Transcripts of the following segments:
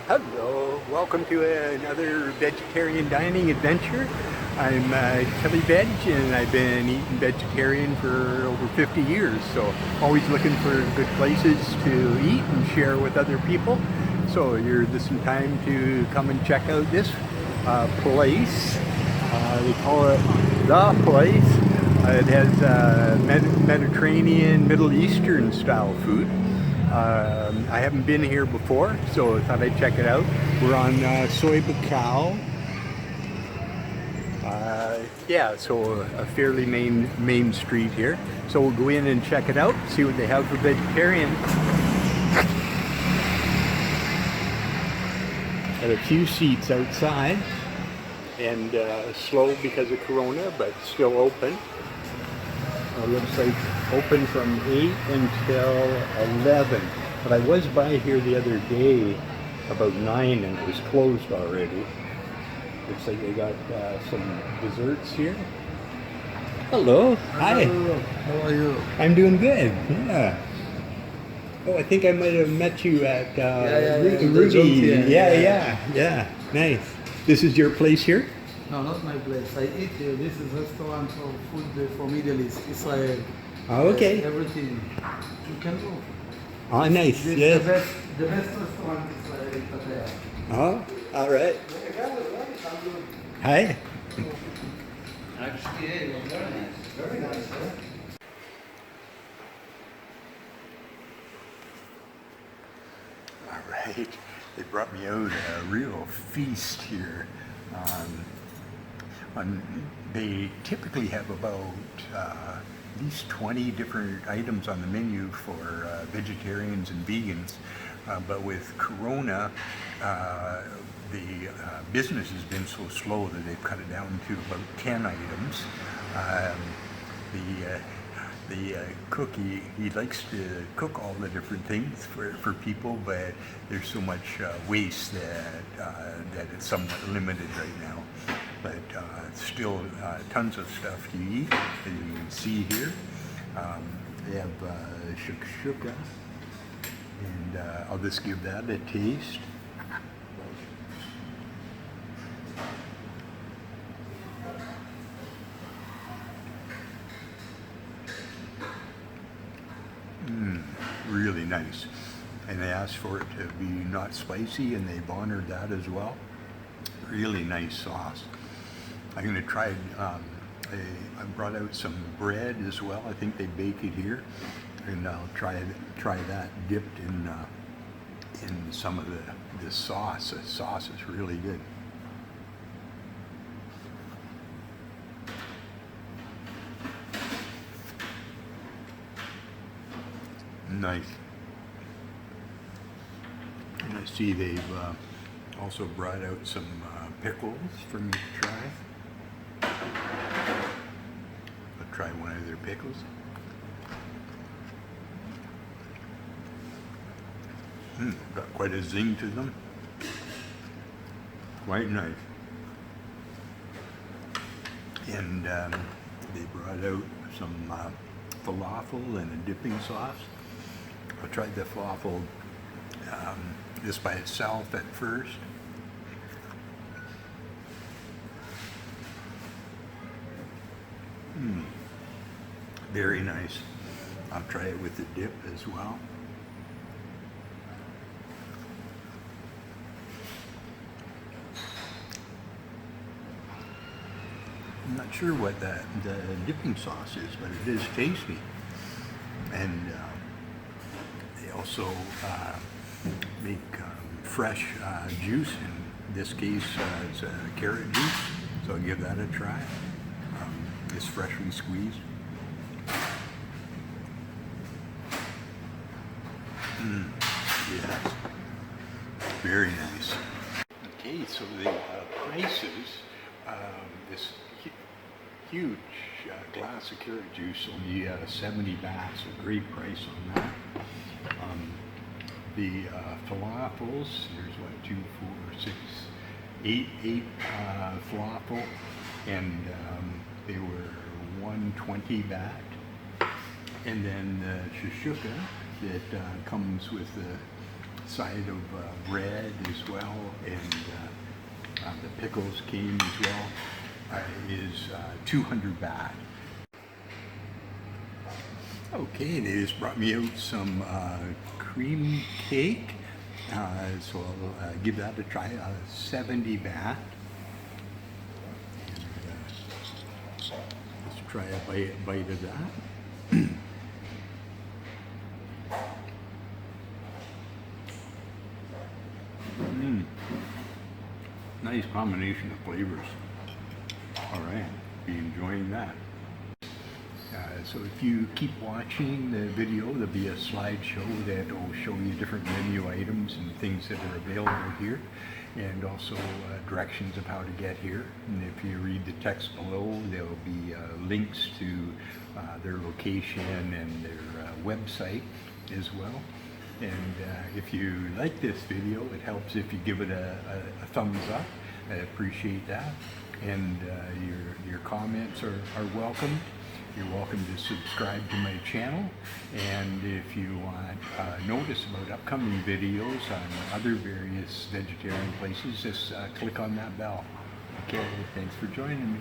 Hello, welcome to another vegetarian dining adventure. I'm Chili Veg and I've been eating vegetarian for over 50 years, so always looking for good places to eat and share with other people. So this is time to come and check out this place. They call it The Place. It has Mediterranean, Middle Eastern style food. I haven't been here before, so I thought I'd check it out. We're on Soy Bacau. Yeah, so a fairly main street here. So we'll go in and check it out, see what they have for vegetarian. Got a few seats outside, and slow because of Corona, but still open. Looks like open from 8 until 11. But I was by here the other day about 9 and it was closed already. Looks like they got some desserts here. Hello. Hi. Hello. How are you? I'm doing good. Yeah. Oh, I think I might have met you at Rudy. Yeah. Nice. This is your place here? No, not my place. I eat here. This is restaurant for food for Middle East, Israel. Oh, okay. Everything. You can go. Oh, nice. This Yes. is the best restaurant in Israel in Pattaya. Oh, all right. Hi. Actually, yeah, it was very nice. Very nice, huh? All right. They brought me out a real feast here. They typically have about at least 20 different items on the menu for vegetarians and vegans. But with Corona, the business has been so slow that they've cut it down to about 10 items. The cook, he likes to cook all the different things for people, but there's so much waste that it's somewhat limited right now. But still tons of stuff to eat, as you can see here. They have Shakshuka, and I'll just give that a taste. Really nice. And they asked for it to be not spicy, and they've honored that as well. Really nice sauce. I'm going to try, I brought out some bread as well. I think they bake it here. And I'll try that dipped in some of the sauce. The sauce is really good. Nice. And I see they've also brought out some pickles for me to try. I'll try one of their pickles. Got quite a zing to them. Quite nice. And they brought out some falafel and a dipping sauce. I tried the falafel just by itself at first. Very nice. I'll try it with the dip as well. I'm not sure what the dipping sauce is, but it is tasty. And they also make fresh juice. In this case, it's carrot juice, so I'll give that a try. It's freshly squeezed. Yes, very nice. Okay, so the prices, this huge glass of carrot juice, only 70 bahts, a great price on that. The falafels, there's 8 falafel, and they were 120 baht. And then the shakshuka that comes with side of bread as well, and the pickles came as well, is 200 baht. Okay, they just brought me out some cream cake, so I'll give that a try. 70 baht. Let's try a bite of that. Nice combination of flavors. All right, be enjoying that. So if you keep watching the video, there'll be a slideshow that will show you different menu items and things that are available here, and also directions of how to get here. And if you read the text below, there'll be links to their location and their website as well. And if you like this video, it helps if you give it a thumbs up. I appreciate that. And your comments are welcome. You're welcome to subscribe to my channel. And if you want notice about upcoming videos on other various vegetarian places, just click on that bell. Okay, thanks for joining me.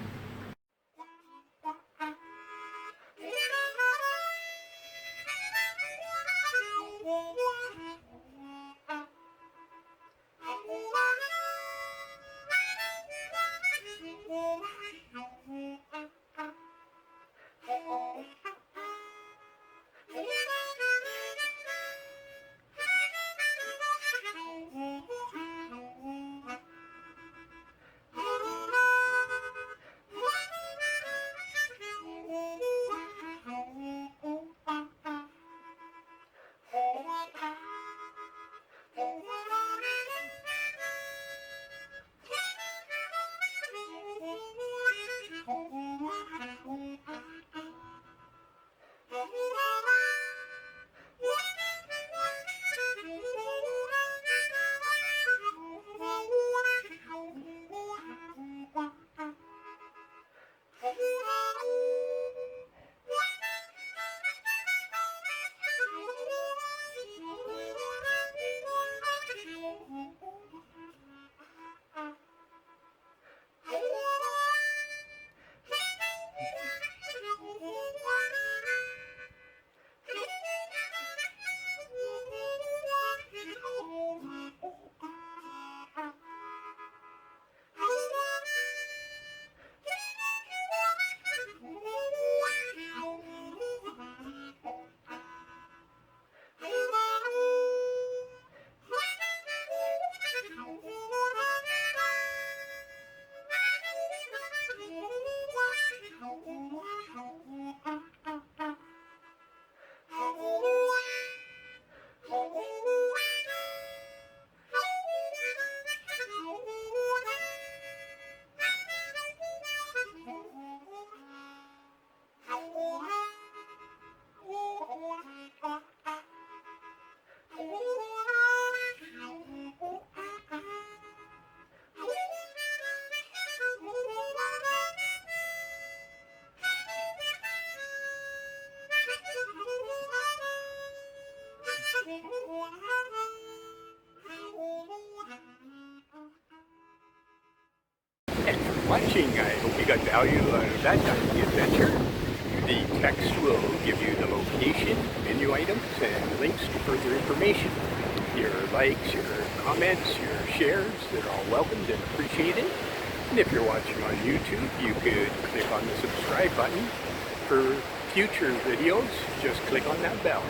Thanks for watching. I hope you got value out of that dining adventure. The text will give you the location, menu items, and links to further information. Your likes, your comments, your shares, they're all welcomed and appreciated. And if you're watching on YouTube, you could click on the subscribe button. For future videos, just click on that bell.